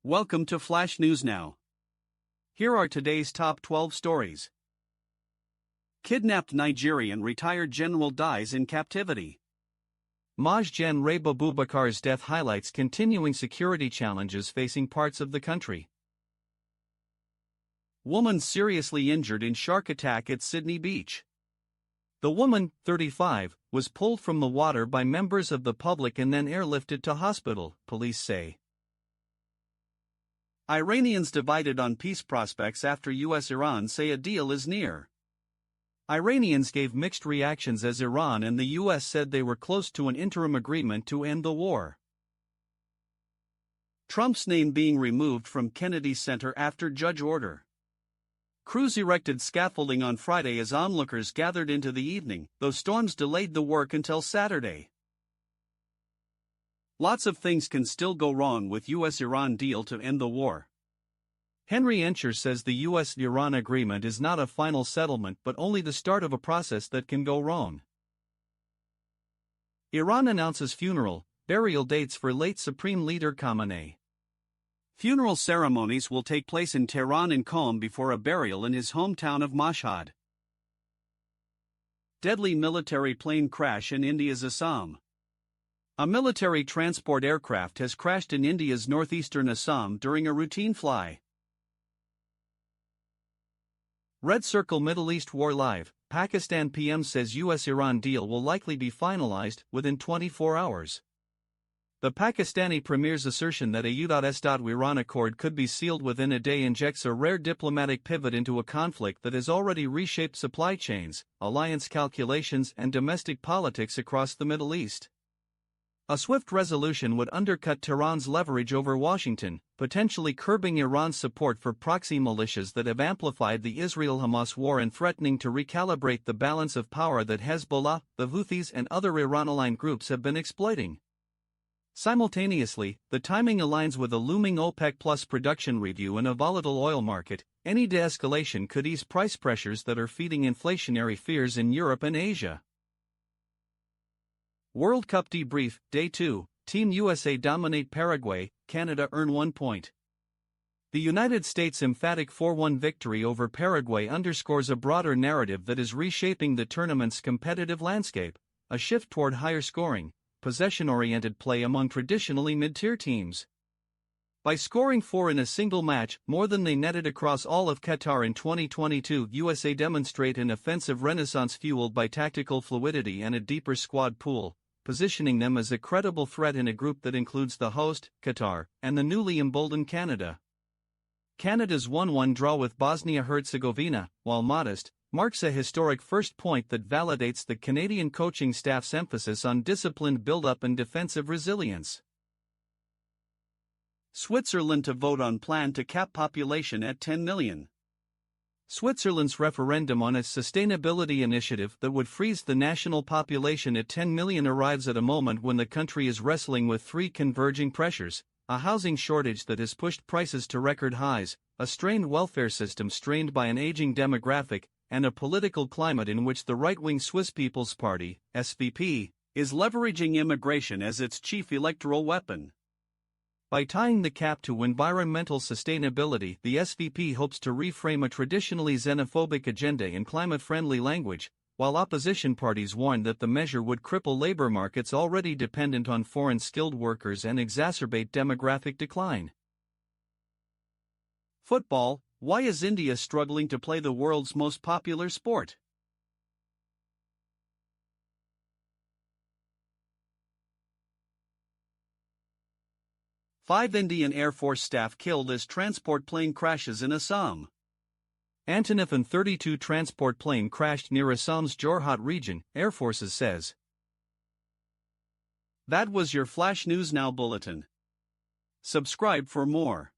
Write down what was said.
Welcome to Flash News Now. Here are today's top 12 stories. Kidnapped Nigerian retired general dies in captivity. Maj Gen Reba Bubakar's death highlights continuing security challenges facing parts of the country. Woman seriously injured in shark attack at Sydney Beach. The woman, 35, was pulled from the water by members of the public and then airlifted to hospital, police say. Iranians divided on peace prospects after US-Iran say a deal is near. Iranians gave mixed reactions as Iran and the US said they were close to an interim agreement to end the war. Trump's name being removed from Kennedy Center after judge order. Crews erected scaffolding on Friday as onlookers gathered into the evening, though storms delayed the work until Saturday. Lots of things can still go wrong with US-Iran deal to end the war. Henry Encher says the US-Iran agreement is not a final settlement but only the start of a process that can go wrong. Iran announces funeral, burial dates for late Supreme Leader Khamenei. Funeral ceremonies will take place in Tehran and Qom before a burial in his hometown of Mashhad. Deadly military plane crash in India's Assam. A military transport aircraft has crashed in India's northeastern Assam during a routine fly. Red Circle Middle East War Live. Pakistan PM says US-Iran deal will likely be finalized within 24 hours. The Pakistani premier's assertion that a U.S.-Iran accord could be sealed within a day injects a rare diplomatic pivot into a conflict that has already reshaped supply chains, alliance calculations and domestic politics across the Middle East. A swift resolution would undercut Tehran's leverage over Washington, potentially curbing Iran's support for proxy militias that have amplified the Israel-Hamas war and threatening to recalibrate the balance of power that Hezbollah, the Houthis and other Iran-aligned groups have been exploiting. Simultaneously, the timing aligns with a looming OPEC Plus production review and a volatile oil market. Any de-escalation could ease price pressures that are feeding inflationary fears in Europe and Asia. World Cup Debrief, Day 2, Team USA dominate Paraguay, Canada earn 1 point. The United States' emphatic 4-1 victory over Paraguay underscores a broader narrative that is reshaping the tournament's competitive landscape, a shift toward higher scoring, possession-oriented play among traditionally mid-tier teams. By scoring 4 in a single match, more than they netted across all of Qatar in 2022, USA demonstrate an offensive renaissance fueled by tactical fluidity and a deeper squad pool, positioning them as a credible threat in a group that includes the host, Qatar, and the newly emboldened Canada. Canada's 1-1 draw with Bosnia-Herzegovina, while modest, marks a historic first point that validates the Canadian coaching staff's emphasis on disciplined build-up and defensive resilience. Switzerland to vote on plan to cap population at 10 million. Switzerland's referendum on its sustainability initiative that would freeze the national population at 10 million arrives at a moment when the country is wrestling with 3 converging pressures: a housing shortage that has pushed prices to record highs, a strained welfare system strained by an aging demographic, and a political climate in which the right-wing Swiss People's Party, SVP, is leveraging immigration as its chief electoral weapon. By tying the cap to environmental sustainability, the SVP hopes to reframe a traditionally xenophobic agenda in climate-friendly language, while opposition parties warn that the measure would cripple labor markets already dependent on foreign skilled workers and exacerbate demographic decline. Football. Why is India struggling to play the world's most popular sport? Five Indian Air Force staff killed as transport plane crashes in Assam. Antonov and 32 transport plane crashed near Assam's Jorhat region, Air Forces says. That was your Flash News Now bulletin. Subscribe for more.